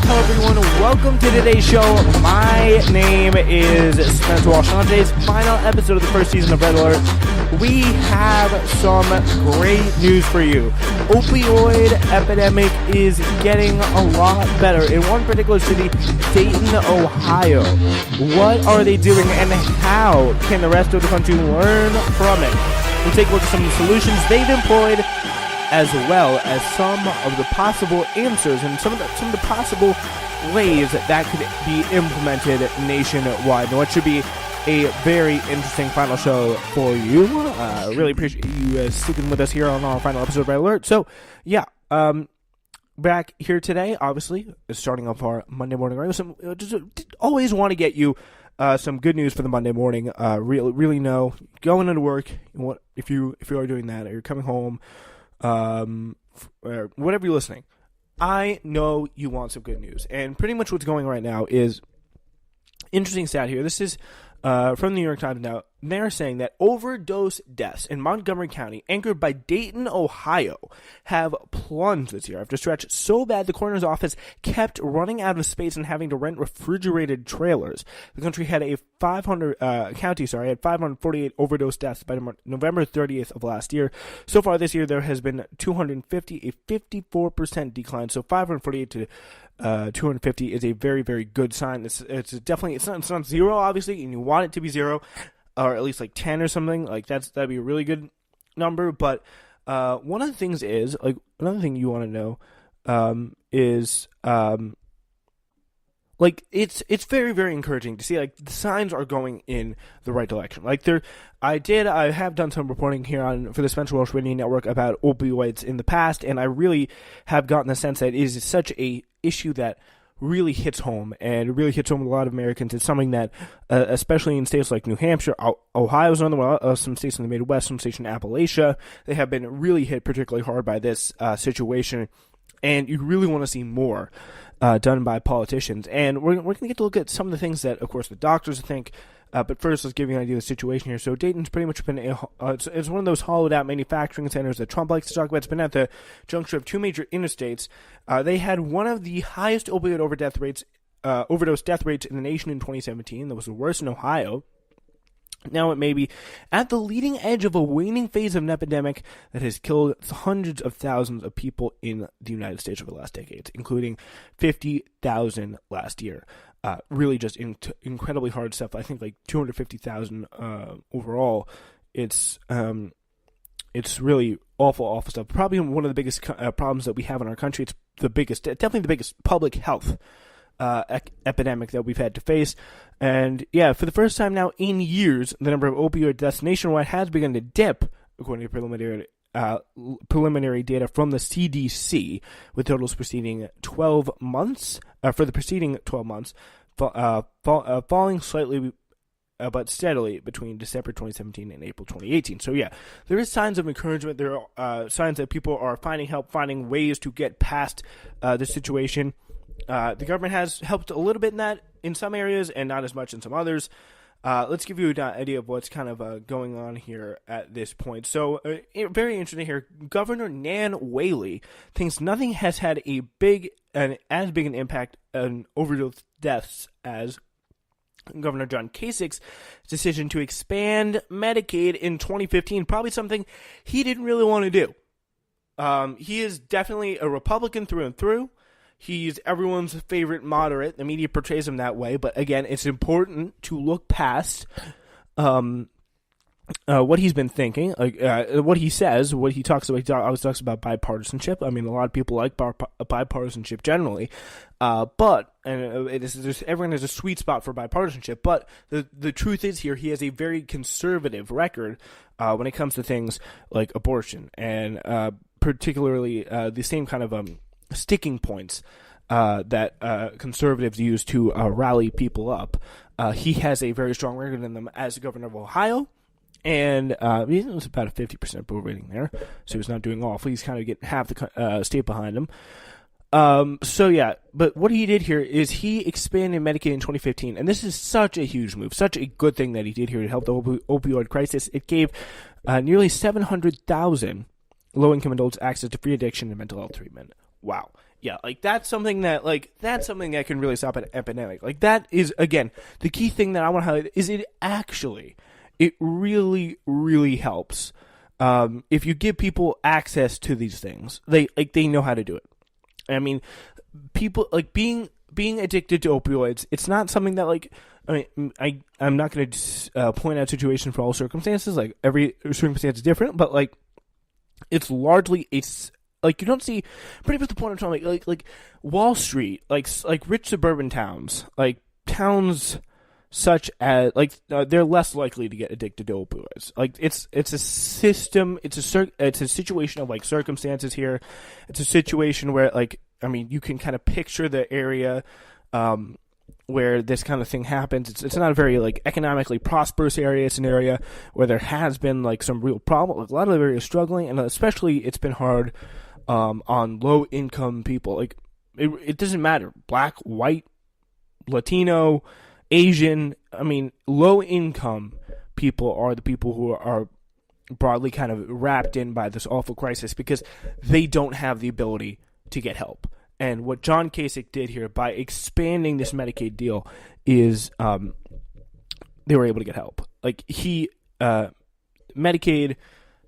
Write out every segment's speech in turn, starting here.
Hello everyone, welcome to today's show. My name is Spencer Walsh. On today's final episode of the first season of Red Alert, we have some great news for you. Opioid epidemic is getting a lot better. In one particular city, Dayton, Ohio. What are they doing and how can the rest of the country learn from it? We'll take a look at some of the solutions they've employed, as well as some of the possible answers and some of the possible ways that could be implemented nationwide. Now, it should be a very interesting final show for you. Really appreciate you sticking with us here on our final episode of Red Alert. So, yeah, back here today, obviously, starting off our Monday morning. Always want to get you some good news for the Monday morning. Really know going into work. If you are doing that, or you're coming home. Or whatever you're listening, I know you want some good news, and pretty much what's going right now is interesting stat here. This is from the New York Times now. They're saying that overdose deaths in Montgomery County, anchored by Dayton, Ohio, have plunged this year after stretched so bad the coroner's office kept running out of space and having to rent refrigerated trailers. The country had a 548 overdose deaths by November 30th of last year. So far this year, there has been 250, a 54% decline. So 548 to 250 is a very, very good sign. It's definitely, it's not zero, obviously, and you want it to be zero, or at least like 10 or something. Like that'd be a really good number. But one of the things is, like, another thing you want to know is like it's very, very encouraging to see like the signs are going in the right direction. Like I have done some reporting here for the Spencer Walsh Radio Network about opioids in the past, and I really have gotten the sense that it is such a issue that really hits home, and it really hits home with a lot of Americans. It's something that, especially in states like New Hampshire, Ohio's another one, some states in the Midwest, some states in Appalachia, they have been really hit particularly hard by this situation, and you really want to see more done by politicians. And we're going to get to look at some of the things that, of course, the doctors think. But first, let's give you an idea of the situation here. So Dayton's pretty much been it's one of those hollowed-out manufacturing centers that Trump likes to talk about. It's been at the juncture of two major interstates. They had one of the highest opioid overdose death rates in the nation in 2017. That was the worst in Ohio. Now it may be at the leading edge of a waning phase of an epidemic that has killed hundreds of thousands of people in the United States over the last decades, including 50,000 last year. Really just incredibly hard stuff. I think like 250,000 overall. It's really awful stuff. Probably one of the biggest problems that we have in our country. It's definitely the biggest public health epidemic that we've had to face. And yeah, for the first time now in years, the number of opioid deaths nationwide has begun to dip, according to preliminary data from the CDC, with totals preceding 12 months, for the preceding 12 months, falling slightly but steadily between December 2017 and April 2018. So yeah, there is signs of encouragement. There are signs that people are finding help, finding ways to get past the situation. The government has helped a little bit in that in some areas and not as much in some others. Let's give you an idea of what's kind of going on here at this point. So, very interesting here. Governor Nan Whaley thinks nothing has had as big an impact on overdose deaths as Governor John Kasich's decision to expand Medicaid in 2015. Probably something he didn't really want to do. He is definitely a Republican through and through. He's everyone's favorite moderate. The media portrays him that way. But again, it's important to look past what he's been thinking, what he says, what he talks about. He always talks about bipartisanship. I mean, a lot of people like bipartisanship generally. But everyone has a sweet spot for bipartisanship. But the truth is here, he has a very conservative record when it comes to things like abortion. And particularly the same kind of sticking points that conservatives use to rally people up. He has a very strong record in them as the governor of Ohio, and it was about a 50% approval rating there, so he's not doing awful. He's kind of getting half the state behind him. So yeah, but what he did here is he expanded Medicaid in 2015, and this is such a huge move, such a good thing that he did here to help the opioid crisis. It gave nearly 700,000 low-income adults access to free addiction and mental health treatment. wow. Yeah, like that's something that can really stop an epidemic. Like that is, again, the key thing that I want to highlight is it really, really helps. If you give people access to these things, they know how to do it. I mean, people like being addicted to opioids. It's not something that I'm not going to point out situation for all circumstances. Like every circumstance is different, but like it's largely like you don't see pretty much the point of time like Wall Street, like rich suburban towns, like towns such as they're less likely to get addicted to opioids. Like it's a system, it's a situation of like circumstances here. It's a situation where you can kind of picture the area where this kind of thing happens. It's not a very like economically prosperous area. It's an area where there has been like some real problem. Like, a lot of the areas struggling, and especially it's been hard on low income people. Like it doesn't matter, black, white, Latino, Asian. I mean, low income people are the people who are broadly kind of wrapped in by this awful crisis because they don't have the ability to get help. And what John Kasich did here by expanding this Medicaid deal is they were able to get help. Like Medicaid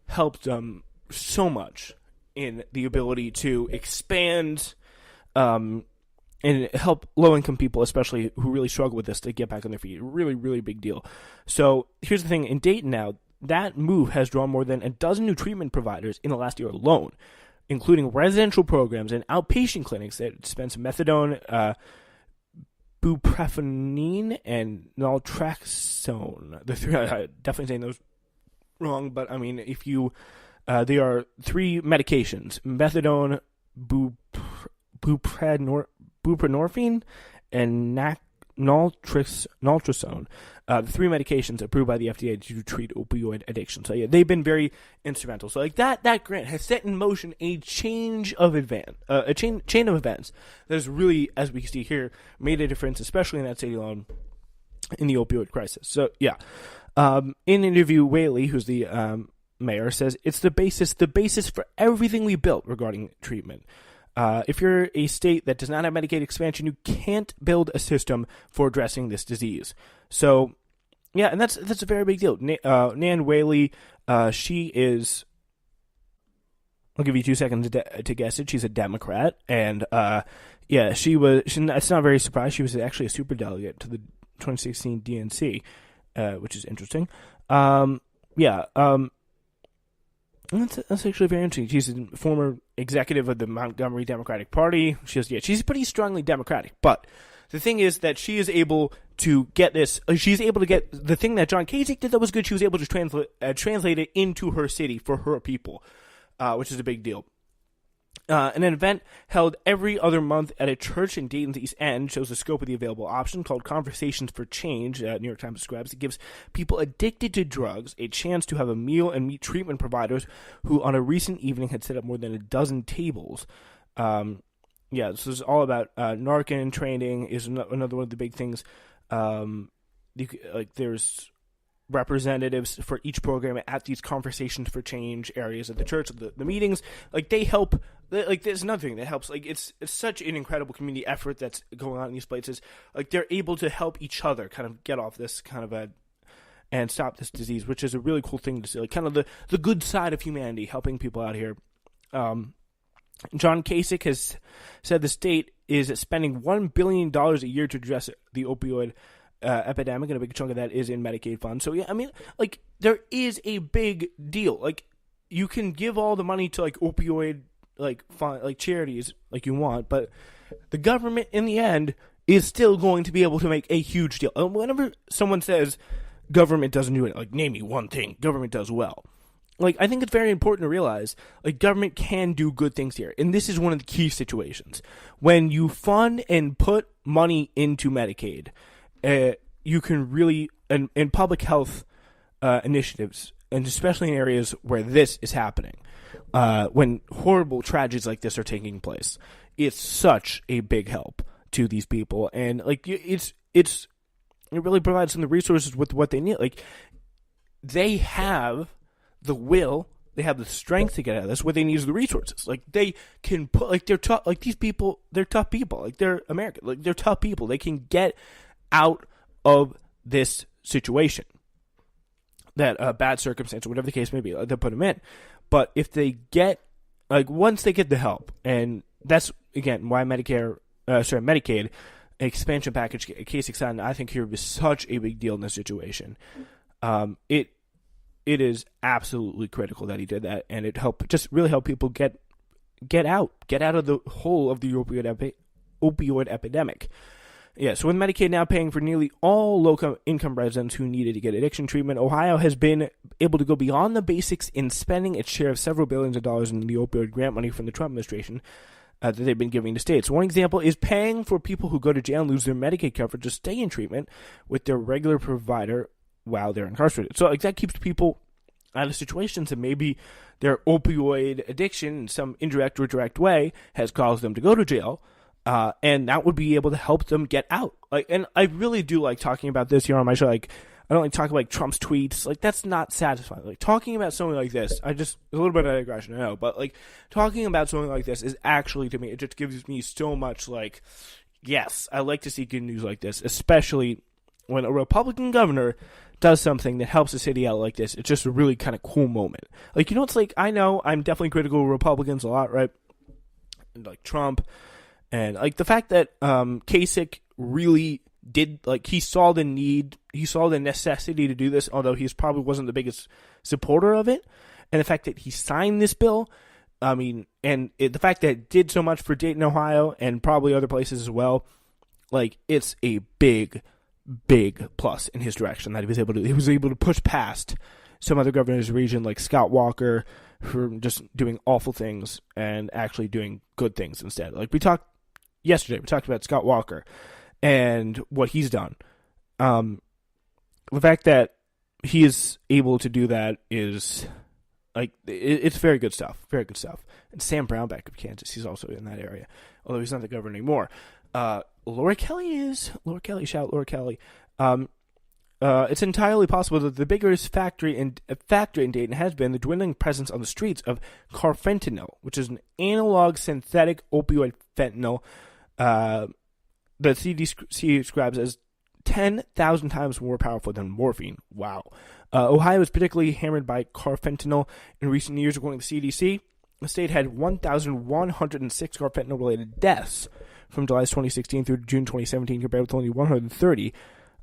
helped them so much in the ability to expand and help low-income people, especially who really struggle with this, to get back on their feet. Really, really big deal. So here's the thing. In Dayton now, that move has drawn more than a dozen new treatment providers in the last year alone, including residential programs and outpatient clinics that dispense methadone, buprenorphine, and naltrexone. The three, I'm definitely saying those wrong, but I mean, if you, they are three medications: methadone, buprenorphine, and naltrexone. The three medications approved by the FDA to treat opioid addiction. So yeah, they've been very instrumental. So like that grant has set in motion a chain of events that has really, as we see here, made a difference, especially in that city alone, in the opioid crisis. So yeah, in an interview, Whaley, who's the mayor, says it's the basis for everything we built regarding treatment. If you're a state that does not have Medicaid expansion, you can't build a system for addressing this disease. So, yeah, and that's a very big deal. Nan Whaley, she is, I'll give you 2 seconds to guess it. She's a Democrat, and yeah, it's not very surprised. She was actually a superdelegate to the 2016 DNC, which is interesting. That's actually very interesting. She's a former executive of the Montgomery Democratic Party. She's pretty strongly Democratic. But the thing is that she is able to get this. She's able to get the thing that John Kasich did that was good. She was able to translate it into her city for her people, which is a big deal. An event held every other month at a church in Dayton's East End shows the scope of the available option called Conversations for Change. New York Times describes it gives people addicted to drugs a chance to have a meal and meet treatment providers who on a recent evening had set up more than a dozen tables. This is all about Narcan training is another one of the big things. There's representatives for each program at these Conversations for Change areas at the church, the meetings. Like, they help. Like, there's another thing that helps. Like, it's such an incredible community effort that's going on in these places. Like, they're able to help each other kind of get off this kind of and stop this disease, which is a really cool thing to see. Like, kind of the good side of humanity, helping people out here. John Kasich has said the state is spending $1 billion a year to address the opioid epidemic, and a big chunk of that is in Medicaid funds. So yeah, I mean, like, there is a big deal. Like, you can give all the money to like opioid charities like you want, but the government in the end is still going to be able to make a huge deal. And whenever someone says government doesn't do it, like, name me one thing government does well. Like, I think it's very important to realize, like, government can do good things here. And this is one of the key situations. When you fund and put money into Medicaid, you can really, in public health initiatives, and especially in areas where this is happening, when horrible tragedies like this are taking place, it's such a big help to these people. And, like, it really provides them the resources with what they need. Like, they have the will they have the strength to get out of this. What they need is the resources. Like, they can put, like, they're tough, like, these people, they're tough people. Like, they're American. Like, they're tough people. They can get out of this situation. That bad circumstance, or whatever the case may be, they'll put them in. But if they get, like, once they get the help, and that's, again, why Medicaid expansion package, case extended, I think here is such a big deal in this situation. It is absolutely critical that he did that, and it really help people get out of the hole of the opioid epidemic. Yeah, so with Medicaid now paying for nearly all low-income residents who needed to get addiction treatment, Ohio has been able to go beyond the basics in spending its share of several billions of dollars in the opioid grant money from the Trump administration that they've been giving to states. One example is paying for people who go to jail and lose their Medicaid coverage to stay in treatment with their regular provider while they're incarcerated. So, like, that keeps people out of situations that maybe their opioid addiction in some indirect or direct way has caused them to go to jail. And that would be able to help them get out. Like, and I really do like talking about this here on my show. Like, I don't like talking about, like, Trump's tweets. Like, that's not satisfying. Like, talking about something like this, a little bit of digression, I know, but, like, talking about something like this is actually, to me, it just gives me so much, like, yes, I like to see good news like this, especially when a Republican governor does something that helps a city out like this. It's just a really kind of cool moment. Like, it's like, I know I'm definitely critical of Republicans a lot, right? And, like, Trump. And, like, the fact that Kasich really did, like, he saw the necessity to do this, although he probably wasn't the biggest supporter of it. And the fact that he signed this bill, I mean, and the fact that it did so much for Dayton, Ohio, and probably other places as well, like, it's a big, big plus in his direction that he was able to push past some other governors of the region, like Scott Walker, for just doing awful things and actually doing good things instead. Like, yesterday, we talked about Scott Walker and what he's done. The fact that he is able to do that is, like, it's very good stuff. Very good stuff. And Sam Brownback of Kansas, he's also in that area, although he's not the governor anymore. Laura Kelly, shout Laura Kelly. It's entirely possible that the biggest factor in Dayton has been the dwindling presence on the streets of carfentanil, which is an analog synthetic opioid fentanyl that CDC describes as 10,000 times more powerful than morphine. Wow. Ohio is particularly hammered by carfentanil in recent years, according to the CDC. The state had 1,106 carfentanil-related deaths from July 2016 through June 2017, compared with only 130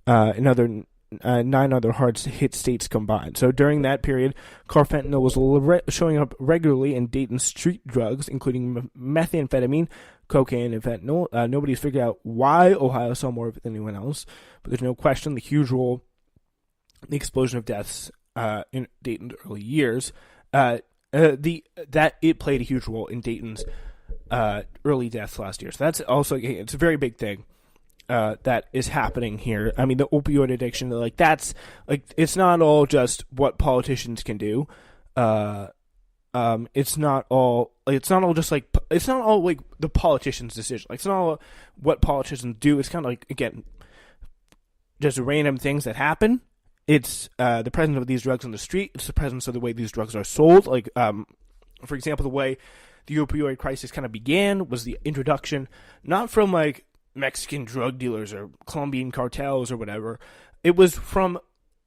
in 9 other hard-hit states combined. So during that period, carfentanil was showing up regularly in Dayton's street drugs, including methamphetamine, cocaine, and fentanyl. Nobody's figured out why Ohio saw more of it than anyone else, but there's no question the explosion of deaths in Dayton's early years, that it played a huge role in Dayton's early deaths last year. So that's also, it's a very big thing that is happening here. I mean, the opioid addiction, like, that's, like, it's not all just what politicians can do. It's not all just like, it's not all like the politician's decision. Like, it's not all what politicians do. It's kind of like, again, just random things that happen. It's the presence of these drugs on the street. It's the presence of the way these drugs are sold. Like, for example, the way the opioid crisis kind of began was the introduction, not from, like, Mexican drug dealers or Colombian cartels or whatever. It was from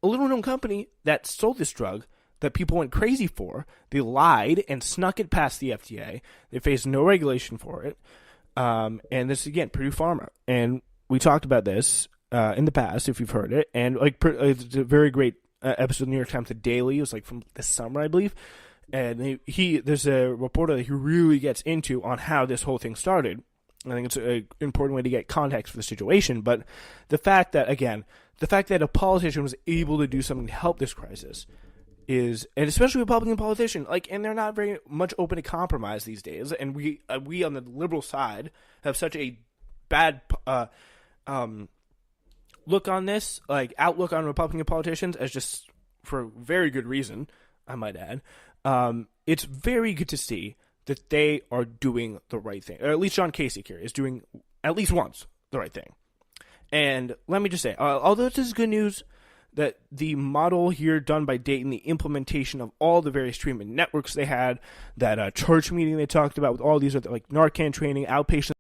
a little-known company that sold this drug that people went crazy for. They lied and snuck it past the FDA. They faced no regulation for it. And this, again, Purdue Pharma. And we talked about this in the past, if you've heard it. And, like, it's a very great episode of the New York Times, The Daily. It was, like, from this summer, I believe. And there's a reporter that he really gets into on how this whole thing started. I think it's an important way to get context for the situation. But the fact that a politician was able to do something to help this crisis is, and especially a Republican politician, like, and they're not very much open to compromise these days. And we on the liberal side have such a bad look on this, like, outlook on Republican politicians, as just for very good reason, I might add. It's very good to see that they are doing the right thing. Or at least John Kasich here is doing, at least once, the right thing. And let me just say, although this is good news, that the model here done by Dayton, the implementation of all the various treatment networks they had, that church meeting they talked about with all these other, like Narcan training, outpatient